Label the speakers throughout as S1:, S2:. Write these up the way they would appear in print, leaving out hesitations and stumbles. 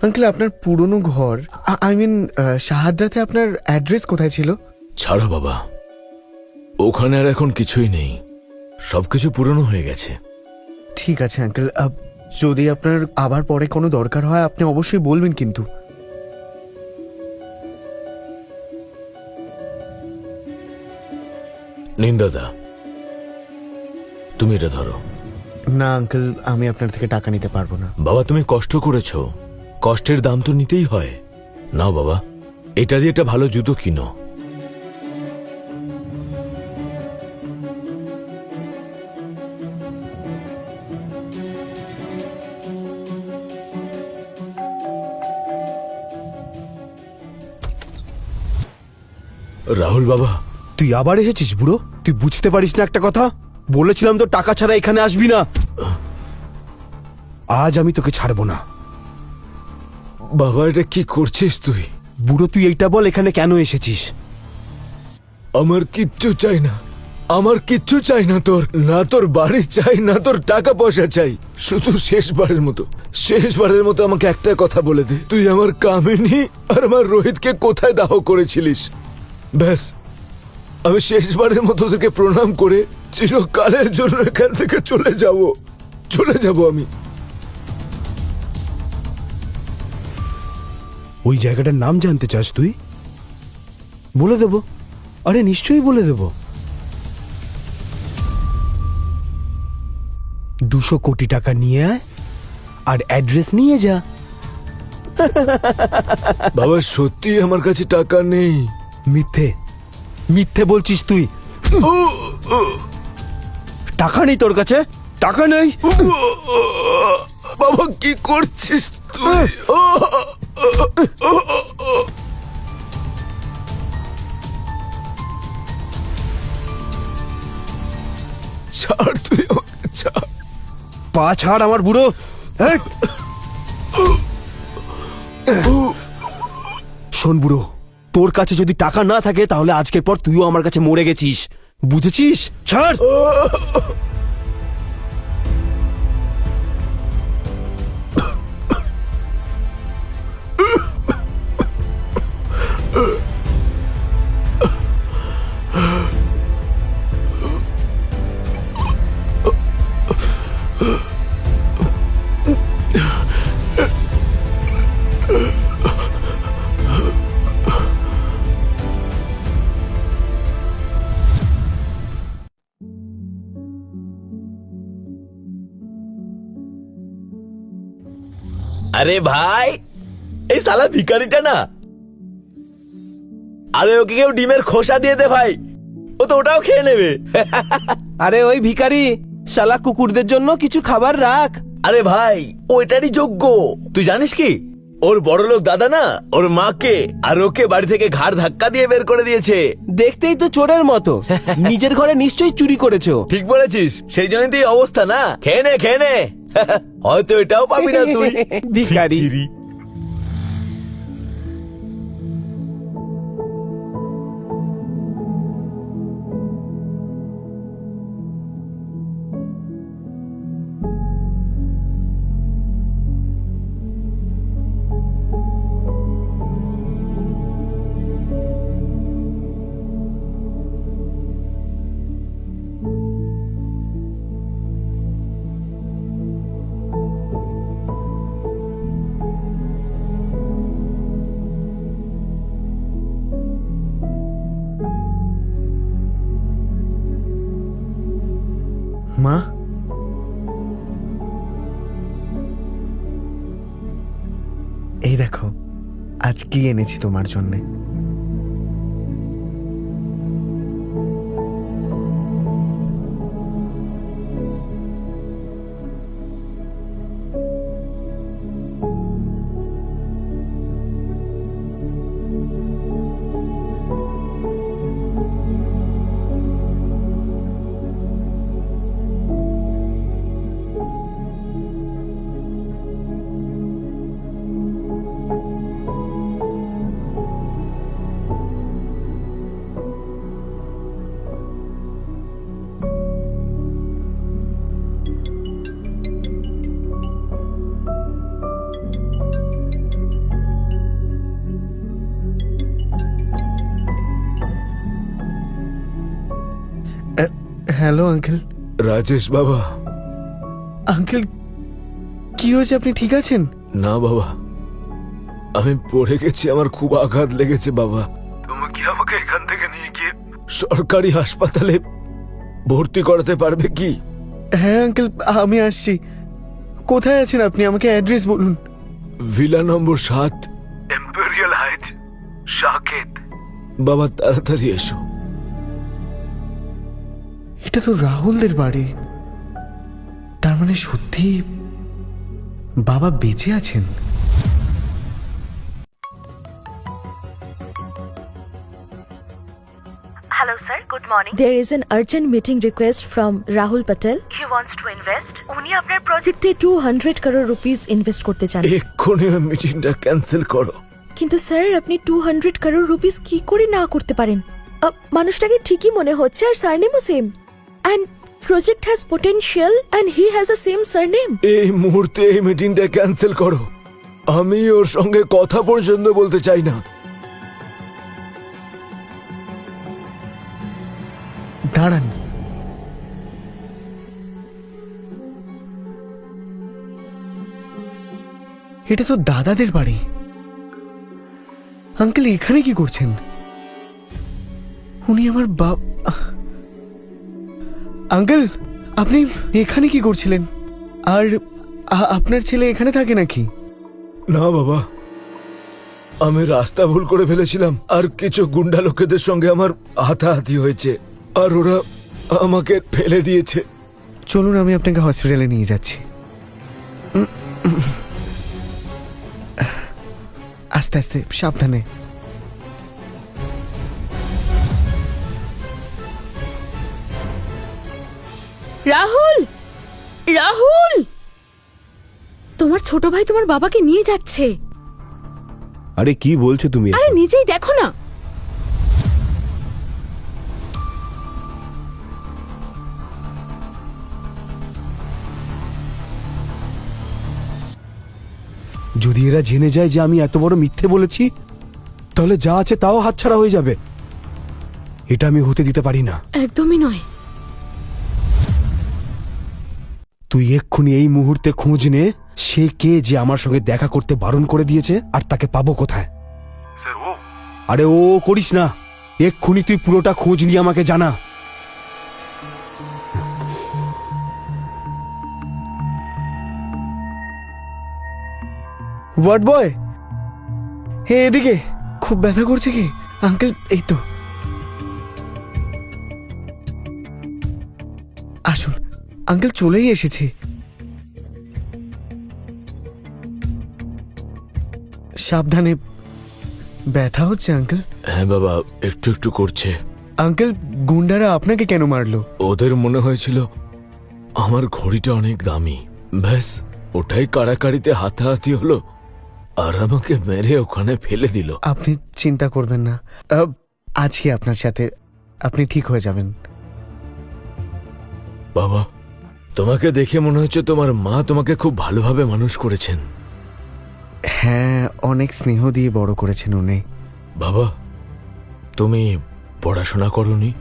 S1: Uncle, আপনার পুরনো ঘর, আই মিন শাহাদাতে আপনার অ্যাড্রেস কোথায় ছিল?
S2: ছাড়ো বাবা, ওখানে আর এখন কিছুই নেই, সবকিছু পুরনো হয়ে গেছে।
S1: ঠিক আছে আঙ্কেল, যদি আপনার আবার পরে কোনো দরকার হয় আপনি অবশ্যই বলবেন কিন্তু।
S2: নিন দাদা, তুমি এটা ধরো।
S1: না আঙ্কেল, আমি আপনার থেকে টাকা নিতে পারবো না।
S2: বাবা তুমি কষ্ট করেছো, কষ্টের দাম তো নিতেই হয়। নাও বাবা, এটা দিয়ে একটা ভালো জুতো কিনো। রাহুল বাবা,
S3: তুই আবার এসেছিস বুড়ো? তুই বুঝতে পারিস না একটা কথা? বলেছিলাম তো টাকা ছাড়া এখানে আসবি না। আজ আমি তোকে ছাড়বো না।
S2: বাবা এটা কি করছিস তুই?
S3: বুড়ো তুই এইটা বল, এখানে কেন এসেছিস?
S2: আমার কিচ্ছু চাই না, আমার কিচ্ছু চাই না তোর, না তোর বাড়ি চাই, না তোর টাকা পয়সা চাই। শুধু শেষবারের মতো আমাকে একটা কথা বলে দে, তুই আমার কামিনী আর আমার রোহিতকে কোথায় দাহ করেছিলিস? ব্যাস, আমি শেষবারের মতো তোকে প্রণাম করে চিরকালের জন্য এখান থেকে চলে যাব আমি।
S3: ওই জায়গাটার নাম জানতে চাস তুই? বলে দেব, আরে নিশ্চয়ই বলে দেব। 200 কোটি টাকা নিয়ে আয় আর অ্যাড্রেস নিয়ে যা।
S2: বাবা সত্যি আমার কাছে টাকা নেই।
S3: মিথ্যে মিথ্যে বলছিস তুই। টাকা নেই তোর কাছে? টাকা নেই?
S2: বাবা কি করছিস তুই? ছাড়, তুই আমাকে ছাড়।
S3: পা ছাড় আমার বুড়ো। এই! শোন বুড়ো, তোর কাছে যদি টাকা না থাকে তাহলে আজকের পর তুইও আমার কাছে মরে গেছিস, বুঝেছিস? ছাড়।
S2: আরে ভাই, এই শালা ভিখারিটা না, আরে ওকে কেউ ডিমের খোসা দিয়ে দে ভাই, ও তো ওটাও খেয়ে নেবে।
S4: আরে ওই ভিখারি, শালা কুকুরদের জন্য কিছু খাবার রাখ।
S2: আরে ভাই, ওইটারই যোগ্য। তুই জানিস কি, ওর বড়লোক দাদা না ওর মাকে আর ওকে বাড়ি থেকে ঘাড় ধাক্কা দিয়ে বের করে দিয়েছে।
S4: দেখতেই তো চোরের মতো, নিজের ঘরে নিশ্চয়ই চুরি করেছো।
S2: ঠিক বলেছিস, সেই জন্যই তো এই অবস্থা না। খেয়ে নে হয়তো এটাও পাবি না তুই।
S4: ভিখারি।
S1: মা, এই দেখো আজ কি এনেছি তোমার জন্যে। Hello uncle.
S2: রাজেশ বাবা।
S1: আঙ্কেল কি হয়েছে, আপনি ঠিক আছেন?
S2: না বাবা, আমি পড়ে গেছি, আমার খুব আঘাত লেগেছে বাবা। তুমি কি আমাকে এখান থেকে নিয়ে গিয়ে সরকারি হাসপাতালে ভর্তি করাতে পারবে কি?
S1: হ্যাঁ আঙ্কেল, আমি আসছি। কোথায় আছেন আপনি, আমাকে অ্যাড্রেস বলুন।
S2: ভিলা নম্বর 7, এম্পেরিয়াল হাইট, সাকেত। বাবা তাড়াতাড়ি এসো।
S1: এটা তো রাহুলদের বাড়ি, তার মানে সত্যি বাবা বেঁচে আছেন।
S5: Hello sir, good morning.
S6: There is an urgent meeting request from Rahul Patel.
S5: He wants to invest. উনি আপনার প্রজেক্ট
S6: প্রজেক্টে 200 crore rupees ইনভেস্ট করতে চান।
S2: এক্ষুনি ওই মিটিংটা ক্যান্সেল করো।
S6: কিন্তু স্যার আপনি 200 crore rupees কি করে না করতে পারেন? মানুষটাকে ঠিকই মনে হচ্ছে আর সারনেমও same. And project has potential and he has a same surname.
S2: এই মুহূর্তে এই মিটিংটা ক্যান্সেল করো। আমি ওর সঙ্গে কথা পর্যন্ত বলতে চাই না।
S1: দাঁড়ান, এটা তো দাদাদের বাড়ি। আঙ্কেল এখানে কি করছেন? উনি আমার বাপ। আঙ্কেল আপনি এখানে কি করছিলেন? আর আপনার ছেলে এখানে থাকে নাকি?
S2: না বাবা, আমি রাস্তা ভুল করে ফেলেছিলাম আর কিছু গুন্ডা লোকেদের সঙ্গে আমার হাতাহাতি হয়েছে আর ওরা আমাকে ফেলে দিয়েছে।
S1: চলুন আমি আপনাকে হসপিটালে নিয়ে যাচ্ছি। আস্তে আস্তে, সাবধানে।
S7: রাহুল, রাহুল, তোমার ছোট ভাই তোমার বাবাকে নিয়ে যাচ্ছে।
S3: আরে কি বলছো তুমি?
S7: আরে নিজেই দেখো না।
S3: যদি এরা জেনে যায় যে আমি এত বড় মিথ্যে বলেছি, তাহলে যা আছে তাও হাতছাড়া হয়ে যাবে। এটা আমি হতে দিতে পারি না।
S7: একদমই নয়।
S3: তুই এক্ষুনি এই মুহূর্তে খোঁজ নে সে কে যে আমার সঙ্গে দেখা করতে বারণ করে দিয়েছে, আর তাকে পাবো কোথায়। আরে ও করিস না, এক্ষুনি তুই পুরোটা খোঁজ নিয়ে আমাকে জানা।
S1: ওয়ার্ড বয়, হে এদিকে। খুব ব্যথা করছে কি আঙ্কেল? এই তো, আসুন আঙ্কেল, চলেই এসেছি। সাবধানে। ব্যথা হচ্ছে আঙ্কেল?
S2: হ্যাঁ বাবা, একটু একটু করছে।
S1: আঙ্কেল গুন্ডারা আপনাকে কেন মারলো?
S2: ওদের মনে হয়েছিল আমার ঘড়িটা অনেক দামি, ব্যাস ওটাই কাড়াকাড়িতে হাতাহাতি হলো আর আমাকে মেরে ওখানে ফেলে দিল।
S1: আপনি চিন্তা করবেন না, আছি আপনার সাথে, আপনি ঠিক হয়ে যাবেন।
S2: বাবা, তোমাকে দেখে মনে হচ্ছে তোমার মা তোমাকে খুব ভালোভাবে মানুষ করেছেন।
S1: হ্যাঁ, অনেক স্নেহ দিয়ে বড় করেছেন উনি।
S2: বাবা, তুমি পড়াশোনা করোনি?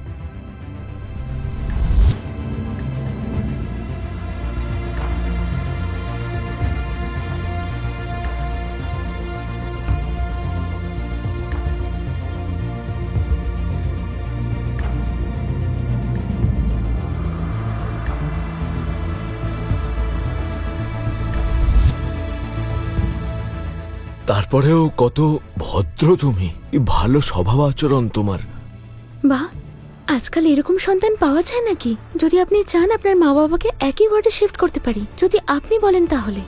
S2: তারপরেও কত ভদ্র তুমি, কি ভালো স্বভাব আচরণ তোমার।
S7: বাহ, আজকাল এরকম সন্তান পাওয়া যায় নাকি? যদি আপনি চান আপনার মা বাবাকে একই ওয়ার্ডে শিফট করতে পারি, যদি আপনি বলেন তাহলে।